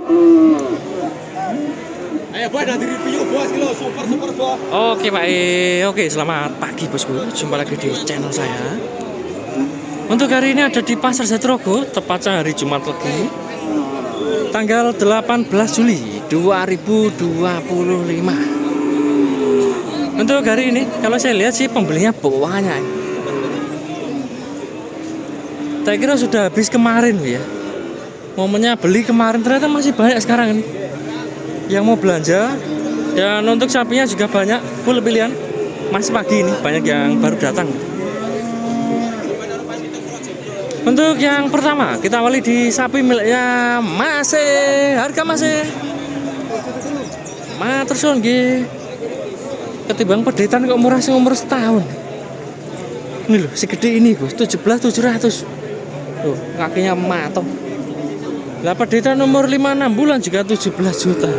Ayo boy, dari review bos kilo super bos. Oke Pak oke selamat pagi bosku, jumpa lagi di channel saya. Untuk hari ini ada di Pasar Jatirogo, tepatnya hari Jumat Legi, tanggal 18 Juli 2025. Untuk hari ini, kalau saya lihat sih pembelinya banyak. Saya kira sudah habis kemarin ya. Momennya beli kemarin, ternyata masih banyak sekarang ini yang mau belanja. Dan untuk sapinya juga banyak, full pilihan. Masih pagi ini banyak yang baru datang. Untuk yang pertama kita awali di sapi miliknya masih harga masih matursun nggih. Ketimbang pedetan kok murah sing umur setahun. Ini loh segede ini bos, 17.700. Tuh kakinya matok. Lah pedetan umur 5-6 bulan juga 17 juta.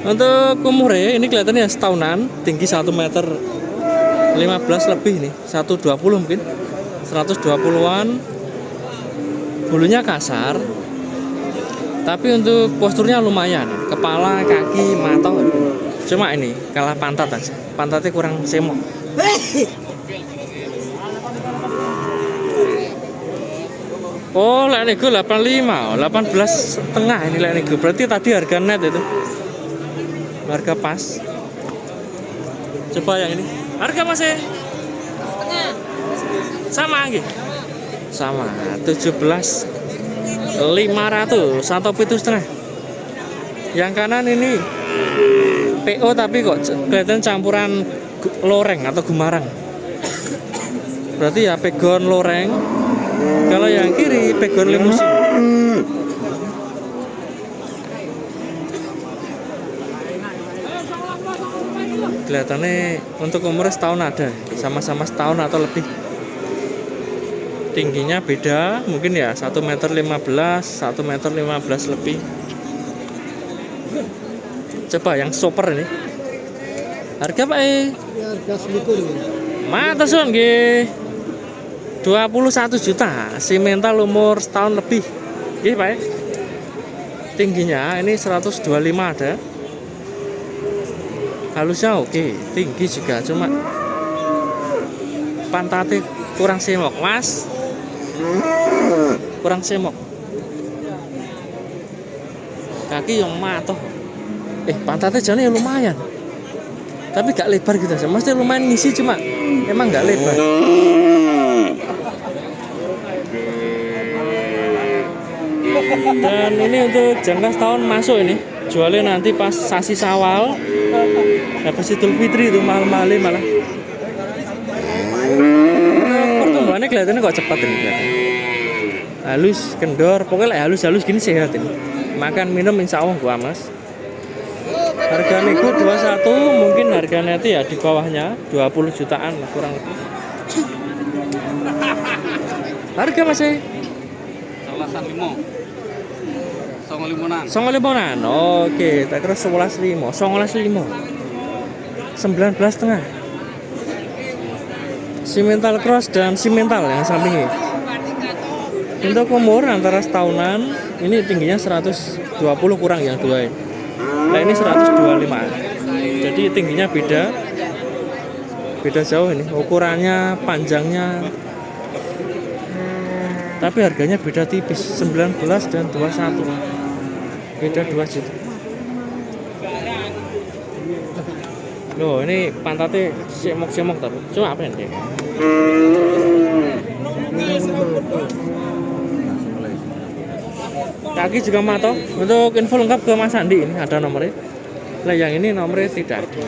Untuk umurnya ini kelihatannya setahunan, tinggi 1 meter 15 lebih nih, 120 mungkin, 120-an. Bulunya kasar, tapi untuk posturnya lumayan, kepala, kaki, mata. Cuma ini kalah pantat aja, pantatnya kurang semok. Oh, lek nego 85, 18,5 ini lek nego. Berarti tadi harga net itu. Harga pas. Coba yang ini. Harga masih sama nggih. Sama 17.500 atau 7,5. Yang kanan ini PO tapi kok kelihatan campuran loreng atau gumarang. Berarti ya pegon loreng. Kalau yang kiri pegon limusin. Kelihatannya untuk umur setahun ada, sama-sama setahun atau lebih. Tingginya beda, mungkin ya 1 meter 15, 1 meter 15 lebih. Coba yang super ini. Harga Pak Harga selikur. matursun nggih. 21 juta, simental umur setahun lebih. Nggih Pak. Tingginya ini 125 ada. Halusnya oke, tinggi juga, cuma pantatnya kurang semok, Mas. Kurang semok. Kaki yang matoh. Pantatnya jane lumayan. Tapi gak lebar gitu, maksudnya lumayan ngisi, cuma emang gak lebar. Dan ini untuk jangka setahun masuk ini. Jualnya nanti pas sasi Sawal. Habis Idul Fitri itu malam-malam malah. Pertumbuhannya kelihatannya kok cepat ini kelihatan. Halus, kendor, pokoknya halus-halus gini sehat ini. Makan minum insya Allah gua mas. Harga nego 21, mungkin harganya itu ya di bawahnya 20 jutaan lah kurang lebih. Harga masih 11.500. Oke, tak kira 11.500. 19,5. Simental cross dan simental yang sampingnya. Untuk umur antara setahunan, ini tingginya 120 kurang yang dua ini. Nah ini 125. Jadi tingginya beda jauh ini. Ukurannya, panjangnya. Tapi harganya beda tipis, 19 dan 21. Beda 2 juta. Loh, ini pantatnya semok-semok tapi. Cuma apa ini? Kaki juga matok. Untuk info lengkap ke Mas Andi ini ada nomornya. Nah, yang ini nomornya tidak ada.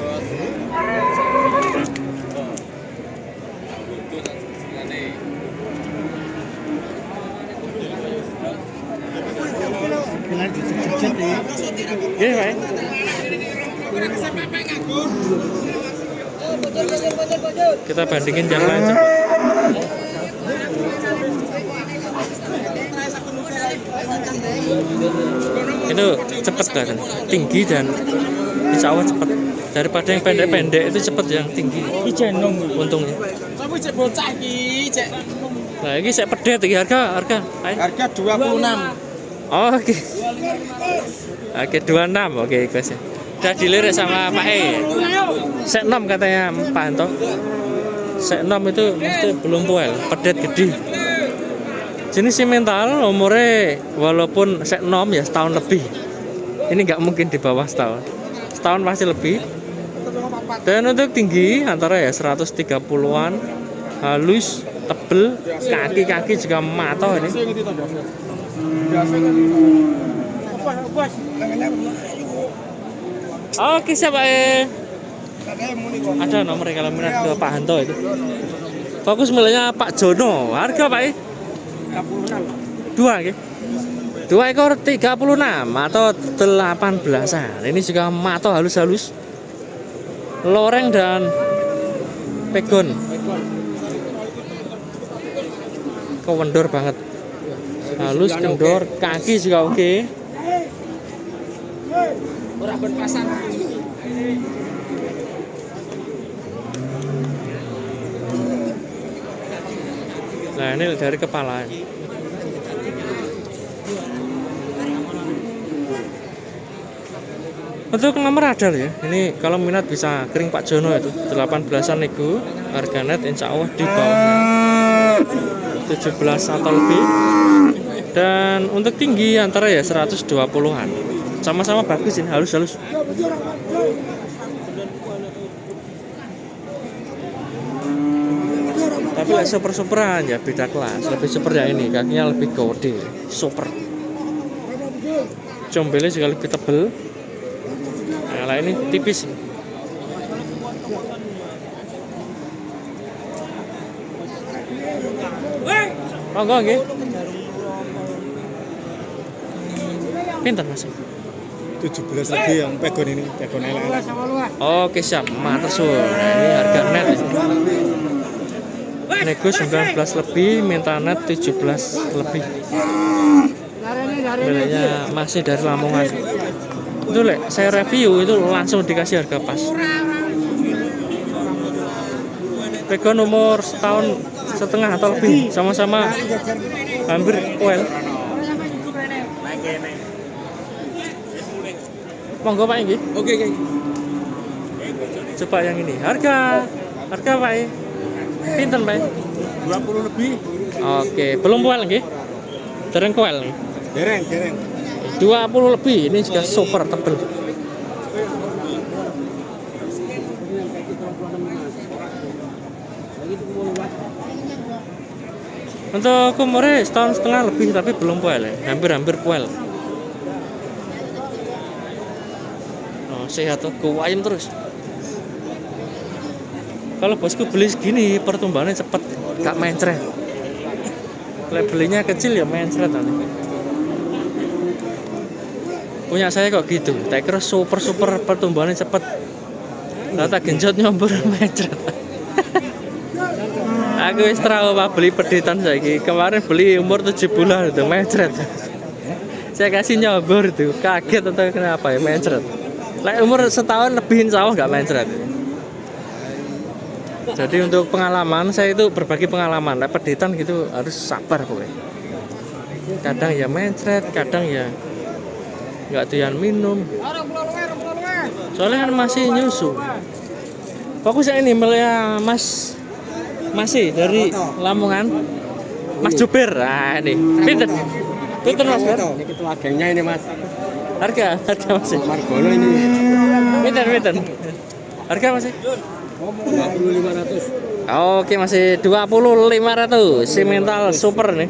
Iya, Pak. Kita bandingin yang lain. Itu cepat kan, tinggi dan insya Allah cepat. Daripada yang pendek-pendek itu cepat yang tinggi. Untungnya. Nah, ini saya pedet iki harga. Ayo. Harga 26. Oh, oke. Oke, 26. Oke, guys. Udah dilirik sama Pak E. Sek 6 katanya Pak Anto. Sek 6 itu mesti belum puel, pedet gede. Jenis simental umurnya walaupun sek 6 ya setahun lebih. Ini nggak mungkin di bawah setahun. Setahun pasti lebih. Dan untuk tinggi antara ya 130-an, halus, tebel, kaki-kaki juga matoh ini. Oke, siapa ada nomor kalau minat ke Pak Hanto itu. Fokus miliknya Pak Jono. Harga Pak 2 ya. 2 ekor 36 atau 18-an. Ini juga matoh halus-halus. Loreng dan pegon. Kewendor banget. Halus, kendor, kaki juga oke. Ora ben pasar. Nah, ini dari kepala. Untuk nomor ada ya. Ini kalau minat bisa kering Pak Jono itu 18-an nego. Harga net insya Allah di bawah 17 atau lebih. Dan untuk tinggi antara ya 120-an. Sama-sama bagus ini, halus-halus. Tapi lah super-superan ya beda kelas. Lebih super yang ini, kakinya lebih gede, super. Combelnya juga lebih tebel. Nah, ini tipis. Oh, enggak, nggih. Pinten Mas? 17 lebih yang pegon ini, pegon elek-elek. Oke, siap. Matur suwun. Nah, ini harga net. Nego 19 lebih, minta net 17 lebih. Belinya masih dari Lamongan. Itu saya review itu langsung dikasih harga pas. Pegon umur setahun setengah atau lebih, sama-sama hampir well. Monggo Pak ini. Oke. Coba yang ini. Harga Pak. Pinten Pak? 20 lebih. Oke, belum puel nggih? Dereng kuel. Dereng. 20 lebih, ini juga super tebel. Untuk umurnya setahun setengah lebih tapi belum puel ya, hampir puel. Oh, sehat tuh, kuayem terus. Kalau bosku beli segini pertumbuhannya cepet, gak mencret. Kalau belinya kecil ya mencret nanti. Punya saya kok gitu, tak kira super pertumbuhannya cepet. Lalu tak genjot nyombor mencret. Aku wis trauma beli peditan saiki. Kemarin beli umur 7 bulan itu mencret. Saya kasih nyombor itu, kaget atau kenapa ya mencret. Lah umur setahun lebih insya Allah nggak mencret. Jadi untuk pengalaman saya itu berbagi pengalaman. Lah peditan gitu harus sabar pokoknya. Kadang ya mencret, kadang ya nggak doyan minum. Soalnya kan masih nyusu. Fokusnya ini melihat masih dari Lamongan. Mas Jubir. Nah, ini. Pinten Mas Ber? Ini ketua gengnya ini Mas. Harga masih. Margono ini. Pinten. Harga masih? 20.500. Oke, masih 20.500. Simental super nih.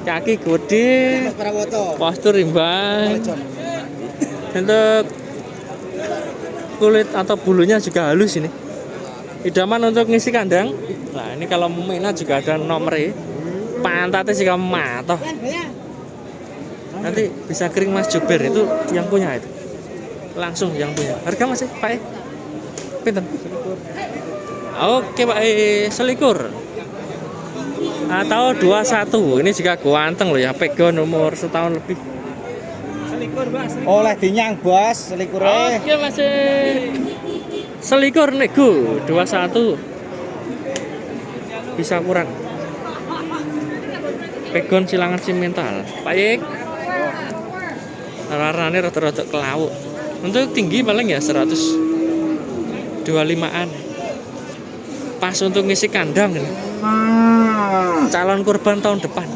Kaki gede, postur imbang. Untuk kulit atau bulunya juga halus ini. Idaman untuk ngisi kandang. Nah, ini kalau minat juga ada nomornya. Pantatnya juga matoh. Nanti bisa kering Mas Jubir itu yang punya itu. Langsung yang punya. Harga masih Pak? Pinten? Oke Pak, selikur. Atau 21. Ini juga ganteng loh ya, pegon umur setahun lebih. Oleh dinyang bos, selikure. Oke masih selikur nego 21. Bisa kurang. pegon silangan simental. Pak Yek. Warnanya rada-rada kelauk. Untuk tinggi paling ya 125-an. Pas untuk ngisi kandang ini. Calon kurban tahun depan.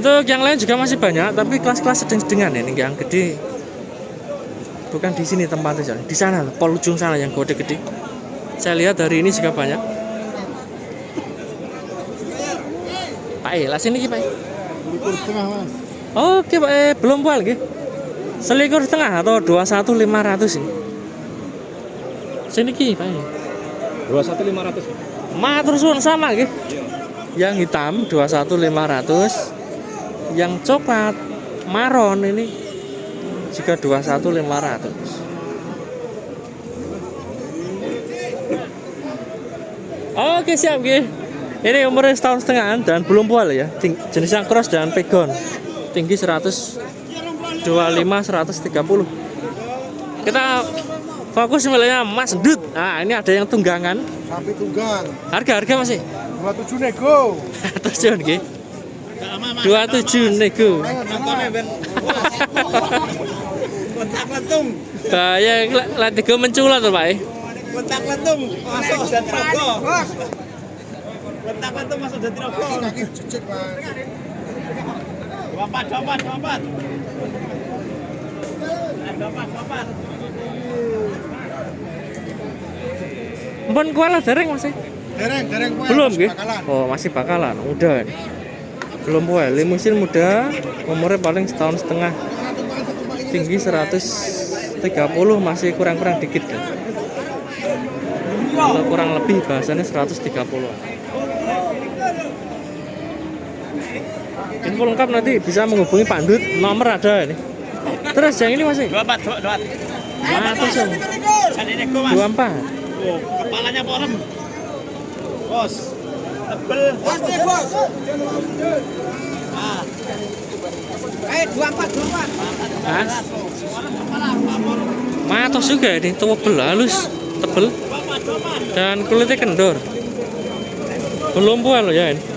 Untuk yang lain juga masih banyak, tapi kelas-kelas sedang-sedengan ini yang gede. Bukan di sini tempatnya, di sana, pol ujung sana yang gede-gede. Saya lihat hari ini juga banyak. Pak lah sini Pak. Selikur setengah mas. Oke Pak, belum pual gitu. Selikur setengah atau 21.500 ini. Sini Pak. 21.500. Matur suwun sama gitu. Yang hitam 21.500. Yang coklat maron ini juga 21.500. Oke siap G. Ini umurnya setahun setengah dan belum pual ya. Jenisnya cross dan pegon. Tinggi 125 130. Kita fokus miliknya Mas Dut. Nah, ini ada yang tunggangan. Sapi tunggang. Harga masih 27 nego. Terus G. 27 nego. Letak lentung. Bahaya lah tiga menculat tuh Pak. Letak lentung masuk dan rogo. Letak lentung masuk dan rogo. Kaki cicik mas. 24. Mpun kuala dereng Mas. Dereng Belum masih gitu? bakalan. Oh masih bakalan, udah. Belum puas, limusin muda, umurnya paling setahun setengah, tinggi 130, masih kurang-kurang dikit kan? Kalau kurang lebih bahasanya 130. Info lengkap nanti bisa menghubungi Pak Dut, nomor ada ini. Terus yang ini masih? 24. Terus yang Kan ini nego mas. 24. Oh, kepalanya porem. Bos. Tebel. Bos. Ah. 24. Hah? Porem kepala porem. Matos juga ini, tebel halus, tebel. 24. Dan kulitnya kendor. Belum puas loh ya ini.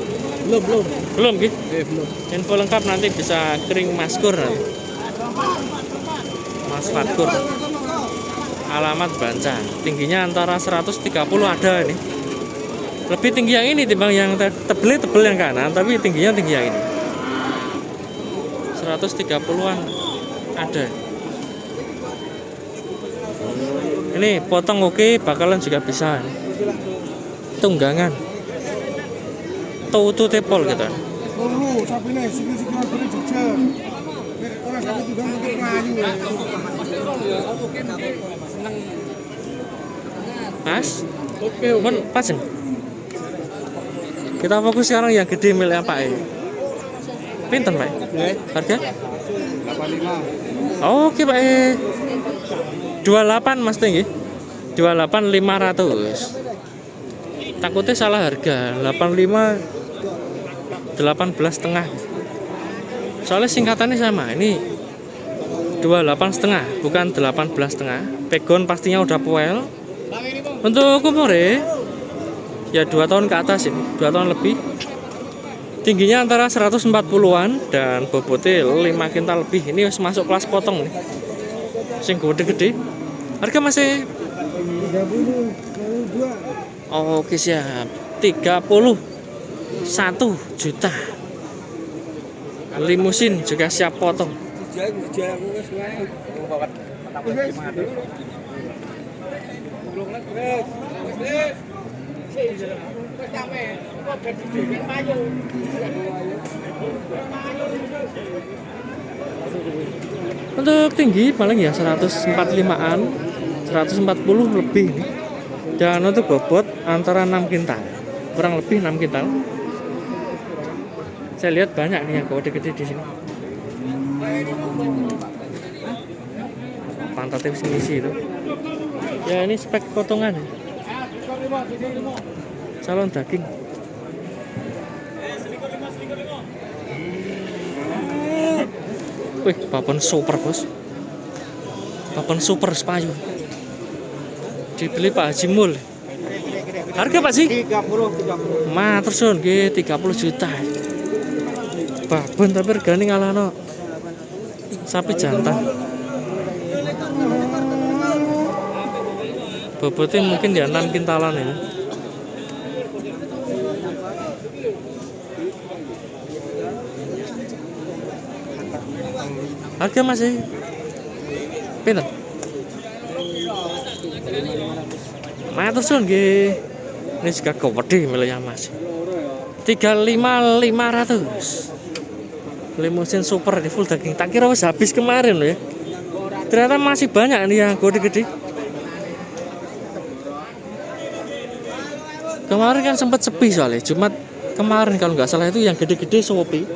Belum gitu. Belum. Info lengkap nanti bisa kering Maskur nanti. Mas Fatkur. Alamat Banca. Tingginya antara 130 ada ini. Lebih tinggi yang ini timbang yang tebel yang kanan, tapi tingginya tinggi yang ini. 130-an ada. Ini potong oke, bakalan juga bisa. Tunggangan. Tutu tepol gitu. Loro sapi nih, sikil harganya jejak. Orang sapi tunggang untuk melayu. Pas? Oke, pas. Kita fokus sekarang yang gede miliknya Pak E. Pinten Pak? Harga? 85. Oke Pak E. 28 Mas tinggi. 28.500. Takutnya salah harga. 85 18,5. Soalnya singkatannya sama. Ini 28,5 bukan 18,5. Pegon pastinya udah poel. Untuk umurnya ya 2 tahun ke atas ini, 2 tahun lebih. Tingginya antara 140-an dan bobotnya 5 kintal lebih. Ini harus masuk kelas potong nih. Sing gede-gede. Harga masih 32. oke siap. 31 juta. Limusin juga siap potong. Untuk tinggi paling ya 145-an, 140 lebih nih. Dan untuk bobot antara 6 kintal, kurang lebih 6 kintal. Saya lihat banyak nih yang gede-gede di sini. Pantatnya ngisi itu. Ya ini spek potongan. Calon daging. Wih, papan super bos. Papan super Spayu. Dibeli Pak Haji Mul. Harga Pak sih? 30. Matur suwun nggih 30 juta. Babon tapi regane ngalahno sapi jantan. Bobotnya mungkin ya 6 kintalan ini. Harga masih pinter. Matur suwun nggih. Ini juga gede miliknya Mas. 35.500. Limusin super di full daging. Tak kira wis habis kemarin loh ya. Ternyata masih banyak nih yang gede-gede. Kemarin kan sempat sepi soalnya. Jumat kemarin kalau nggak salah itu yang gede-gede sepi.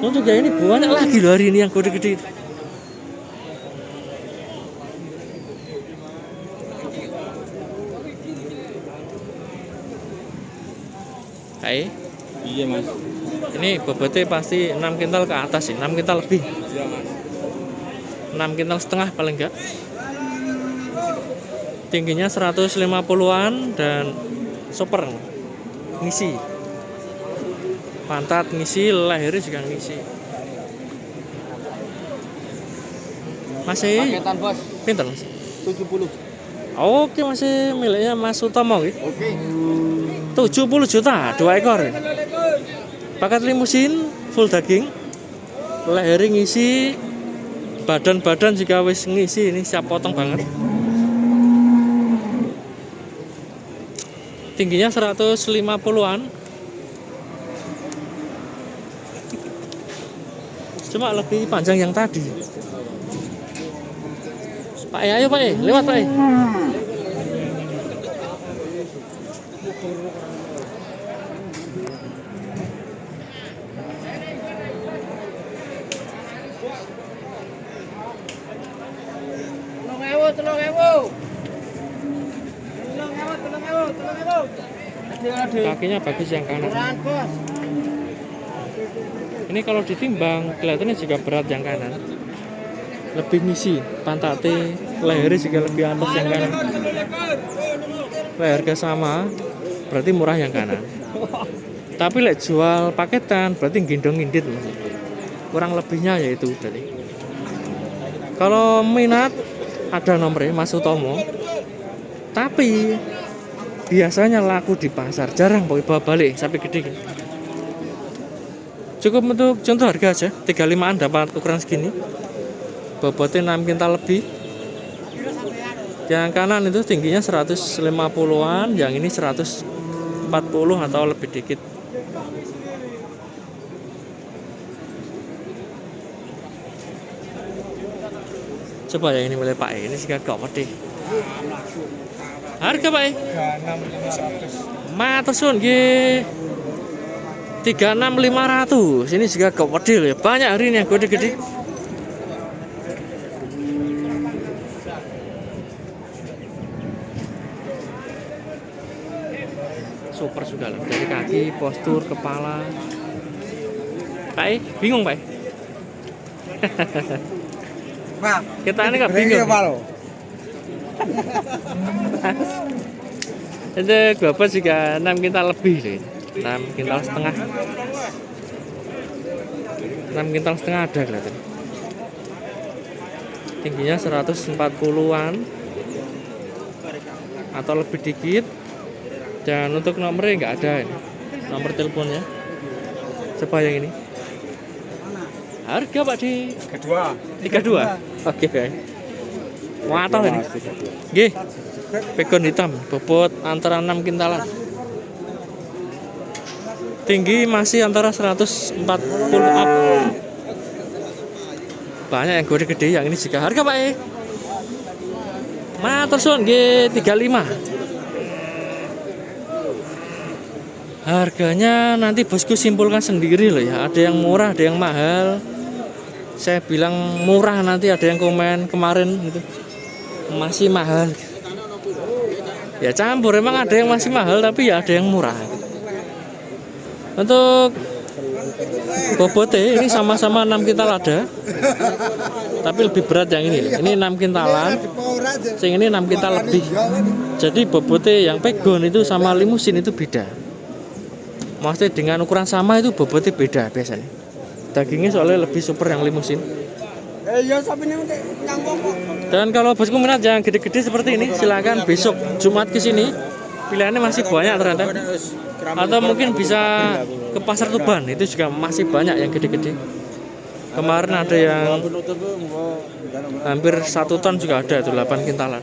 Untuk ya ini banyak lagi loh hari ini yang gede-gede. Hai. Iya Mas. Ini bobotnya pasti 6 kintal ke atas sih, 6 kintal lebih. Iya Mas. 6 kintal setengah paling enggak. Tingginya 150-an dan super ngisi. Pantat ngisi, lehernya juga ngisi. Masih Paketan Bos. pinter Mas. 70. Oke, masih miliknya Mas Utomo gitu. Oke. 70 juta, 2 ekor. Paket limusin, full daging. Leher ngisi, badan-badan juga wis ngisi, ini siap potong banget. Tingginya 150-an. Cuma lebih panjang yang tadi. Pak ayo Pak lewat Pak Kakinya bagus yang kanan. Ini kalau ditimbang kelihatannya juga berat yang kanan. Lebih ngisi, pantatnya, lehernya juga lebih atas yang kanan. Harga sama, berarti murah yang kanan. Tapi lek jual paketan berarti gendong ngindit. Kurang lebihnya yaitu tadi. Kalau minat ada nomornya Mas Utomo. Tapi biasanya laku di pasar, jarang bawa balik sapi gede. Cukup untuk contoh harga aja, 35-an dapat ukuran segini. Bobotnya 6 kintal lebih. Yang kanan itu tingginya 150-an, yang ini 140 atau lebih dikit. Coba yang ini mulai Pak, ini sih gak pede. Harga Pak? 36.500. Matur suwun nggih. 36.500. Ini juga gede ya. Banyak hari ini yang gede-gede. Super sudah lah. Dari kaki, postur, kepala. Pak, bingung Pak? Pak, Kita ini gak bingung. Itu bapak juga 6 kintal lebih sih. 6 kintal setengah. 6 kintal setengah ada kelihatan. Tingginya 140-an atau lebih dikit. Dan untuk nomornya nggak ada ini. Nomor teleponnya. Coba yang ini. Harga Pak di 32. Oke, baik. Watoh ini. Nggih. Pegon hitam, bobot antara 6 kintalan. Tinggi masih antara 140 up. Banyak yang gede-gede, yang ini juga harga Pak Matur suwun nggih 35. Harganya nanti bosku simpulkan sendiri loh ya. Ada yang murah, ada yang mahal. Saya bilang murah, nanti ada yang komen kemarin itu masih mahal. Ya campur, emang ada yang masih mahal tapi ya ada yang murah. Untuk bobotnya ini sama-sama 6 kintal ada. Tapi lebih berat yang ini. Ini 6 kintalan. Sing ini 6 kintal lebih. Jadi bobotnya yang pegon itu sama limusin itu beda. Maksudnya dengan ukuran sama itu bobotnya beda biasanya. Dagingnya soalnya lebih super yang limusin. Dan kalau bosku minat yang gede-gede seperti ini, silakan besok Jumat ke sini. Pilihannya masih banyak ternyata. Atau mungkin bisa ke Pasar Tuban, itu juga masih banyak yang gede-gede. Kemarin ada yang hampir 1 ton juga ada, itu 8 kintalan.